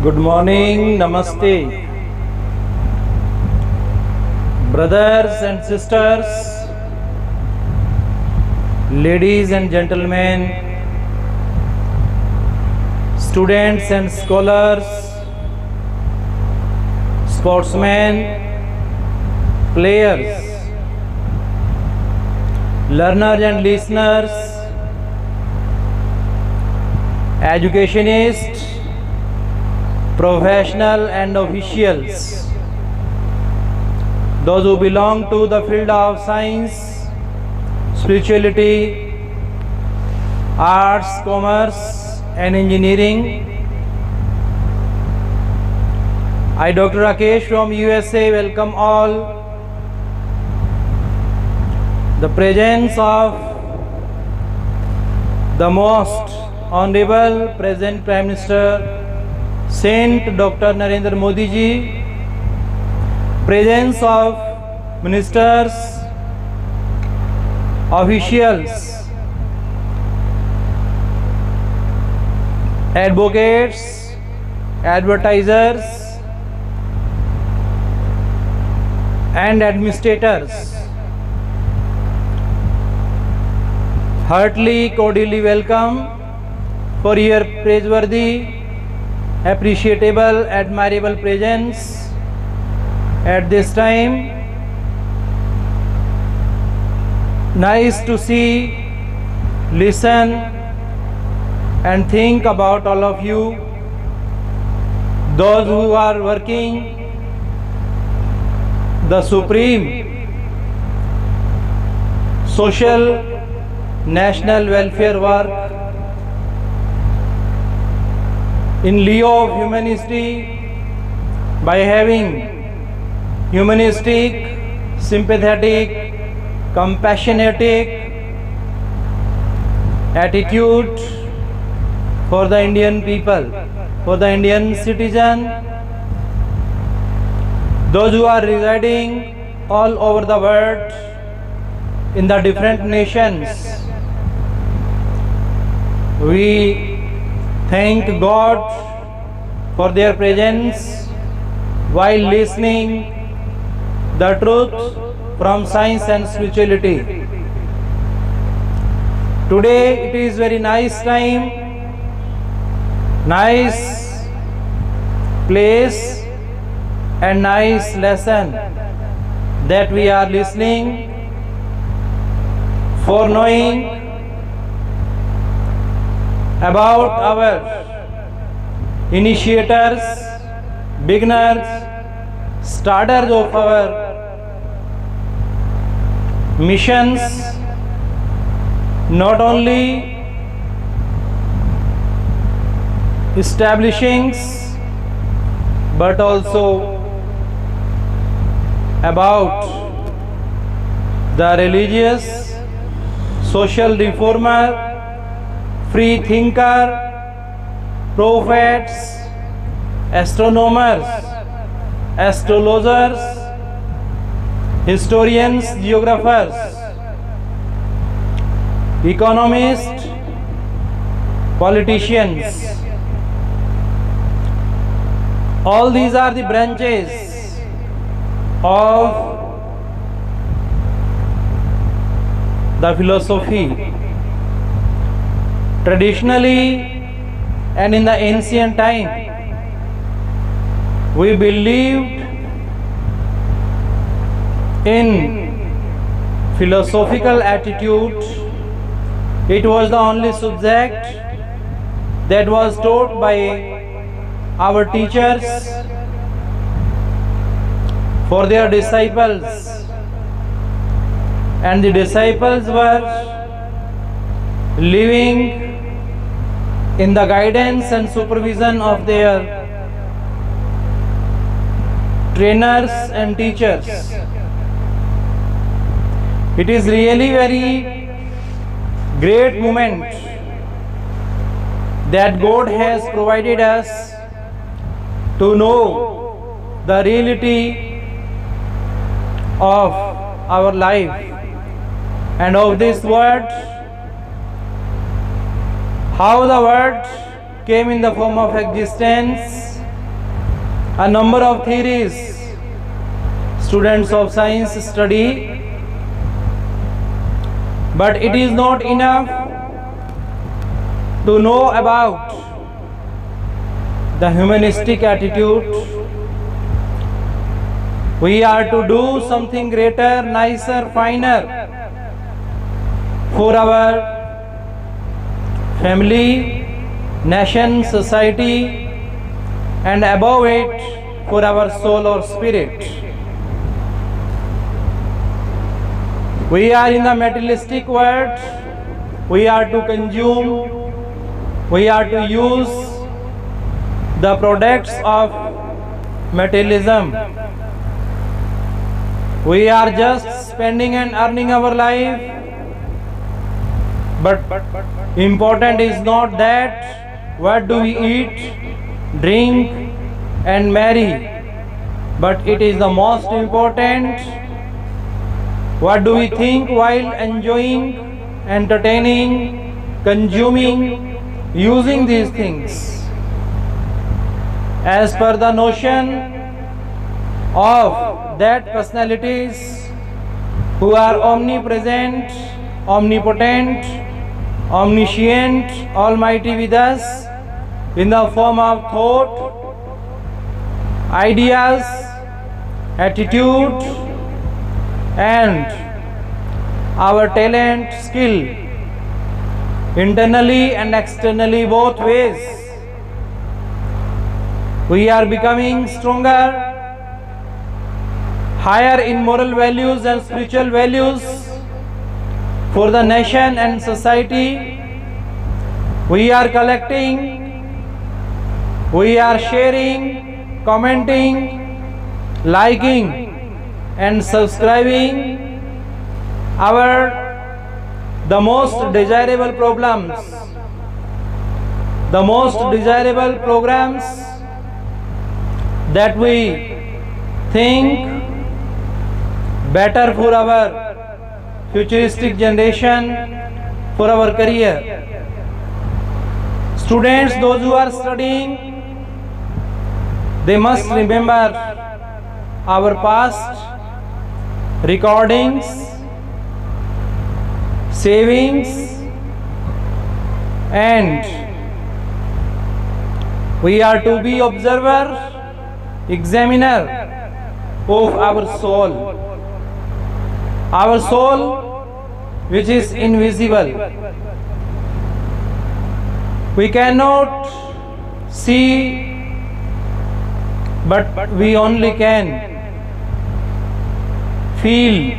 Good morning, namaste. Brothers and sisters, ladies and gentlemen, students and scholars, sportsmen, players, learners and listeners, educationists, professional and officials, those who belong to the field of science, spirituality, arts, commerce and engineering. I, Dr. Rakesh from USA, welcome all. The presence of the most honourable present Prime Minister Saint Dr.NarenderModifatherg, presence of ministers, officials, advocates, advertisers and administrators. Heartily, cordially welcome for your praiseworthy, appreciable, admirable presence at this time. Nice to see, listen and think about all of you, those who are working the supreme social national welfare work in lieu of humanity, by having humanistic, sympathetic, compassionate attitude for the Indian people, for the Indian citizen, those who are residing all over the world in the different nations. We thank God for their presence while listening the truth from science and spirituality. Today it is very nice time, nice place and nice lesson that we are listening for knowing about our initiators, beginners, starters of our missions, not only establishings but also about the religious, social reformer, free thinker, prophets, astronomers, astrologers, historians, geographers, economists, politicians. All these are the branches of the philosophy. Traditionally and in the ancient time, we believed in philosophical attitude. It was the only subject that was taught by our teachers for their disciples, and the disciples were living in the guidance and supervision of their trainers and teachers. It is really very great moment that God has provided us to know the reality of our life and of this world, how the world came in the form of existence, A number of theories students of science study, but it is not enough to know about the humanistic attitude. We are to do something greater, nicer, finer for our family, nation, society, and above it for our soul or spirit. We are in the materialistic world. We are to consume, we are to use the products of materialism. We are just spending and earning our life, but important is not that what do we eat, drink and marry, but it is the most important what do we think while enjoying, entertaining, consuming, using these things. As per the notion of that personalities who are omnipresent, omnipotent, omniscient, almighty with us in the form of thought, ideas, attitude, and our talent, skill, internally and externally, both ways. We are becoming stronger, higher in moral values and spiritual values for the nation and society. We are collecting, we are sharing, commenting, liking and subscribing the most desirable programs that we think better for our futuristic generation, for our career. Students, those who are studying, they must remember our past recordings, savings, and we are to be observer, examiner of our soul which is invisible. We cannot see, but we only can feel.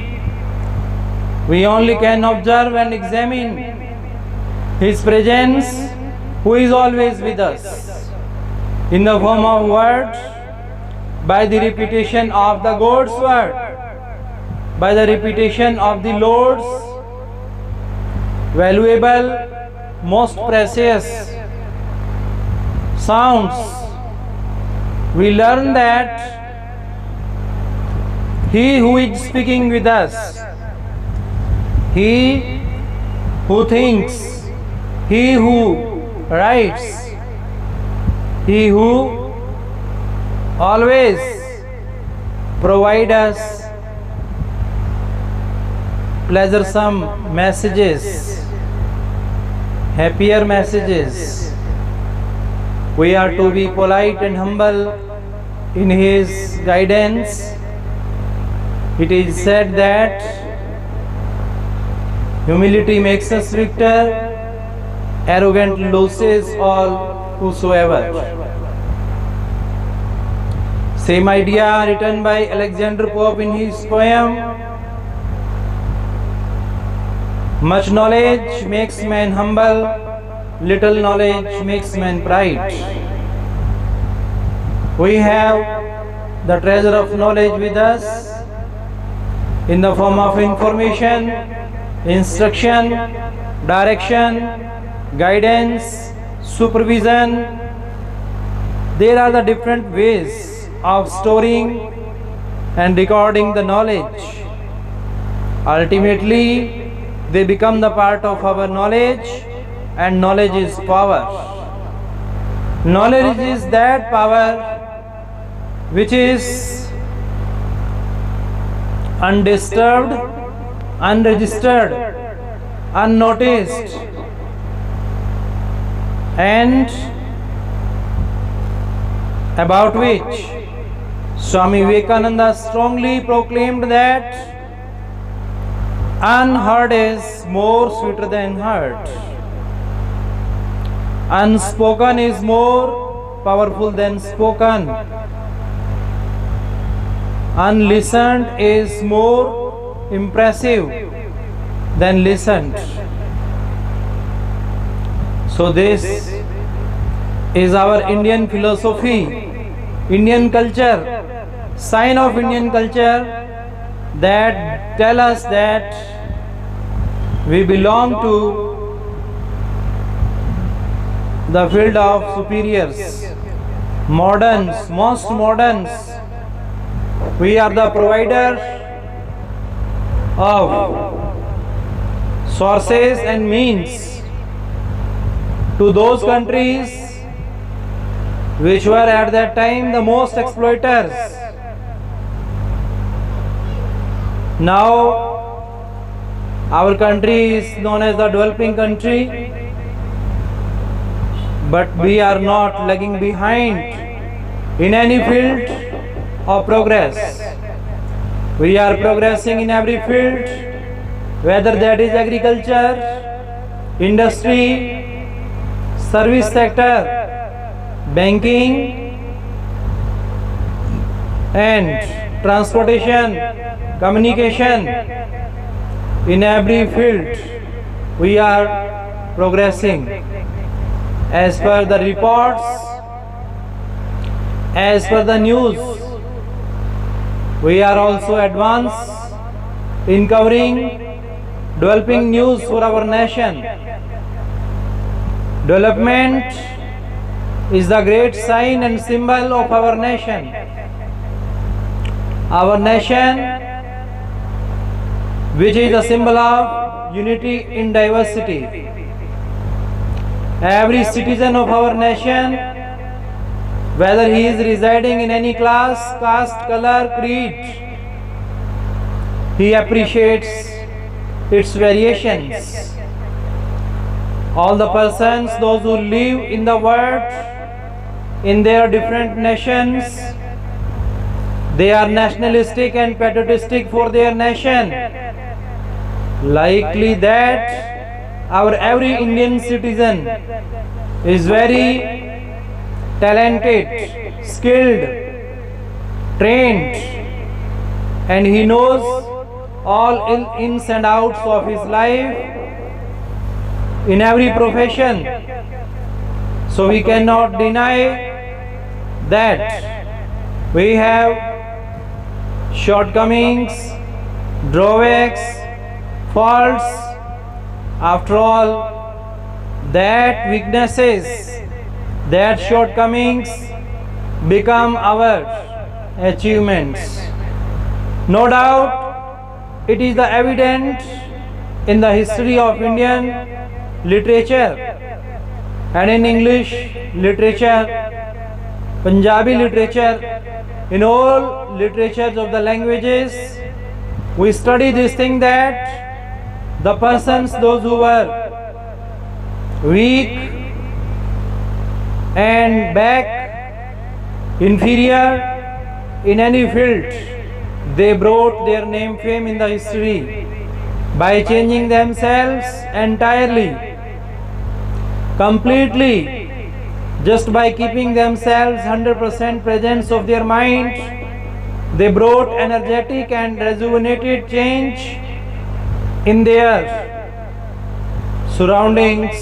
We only can observe and examine His presence, who is always with us in the form of words, by the repetition of the God's word, by the repetition of the Lord's valuable, most precious sounds. We learn that He who is speaking with us, He who thinks, He who writes, He who always provides us pleasuresome messages, happier messages. We are to be polite and humble in His guidance. It is said that humility makes us victor, arrogance loses all whosoever. Same idea written by Alexander Pope in his poem, much knowledge makes man humble, little knowledge makes man pride. We have the treasure of knowledge with us in the form of information, instruction, direction, guidance, supervision. There are the different ways of storing and recording the knowledge. Ultimately, they become the part of our knowledge, and knowledge is power. Knowledge is that power which is undisturbed, unregistered, unnoticed, and about which Swami Vivekananda strongly proclaimed that unheard is more sweeter than heard. Unspoken is more powerful than spoken. Unlistened is more impressive than listened. So this is our Indian philosophy, Indian culture, sign of Indian culture that tell us that we belong to the field of superiors, moderns, most moderns. We are the provider of sources and means to those countries which were at that time the most exploiters. Now our country is known as the developing country, but we are not lagging behind in any field of progress. We are progressing in every field, whether that is agriculture, industry, service sector, banking and transportation, communication. In every field we are progressing. As per the reports, as per the news, we are also advanced in covering developing news for our nation. Development is the great sign and symbol of our nation. Our nation, which is a symbol of unity in diversity. Every citizen of our nation, whether he is residing in any class, caste, color, creed, he appreciates its variations. All the persons, those who live in the world, in their different nations, they are nationalistic and patriotistic for their nation. Likely that our every Indian citizen is very talented, skilled, trained, and he knows all ins and outs of his life in every profession. So we cannot deny that we have shortcomings, drawbacks, faults. After all, that weaknesses, that shortcomings become our achievements. No doubt, it is the evident in the history of Indian literature and in English literature, Punjabi literature, in all literatures of the languages, we study this thing that the persons, those who were weak and back, inferior in any field, they brought their name, fame in the history by changing themselves entirely, completely, just by keeping themselves 100% presence of their mind. They brought energetic and rejuvenated change in their surroundings,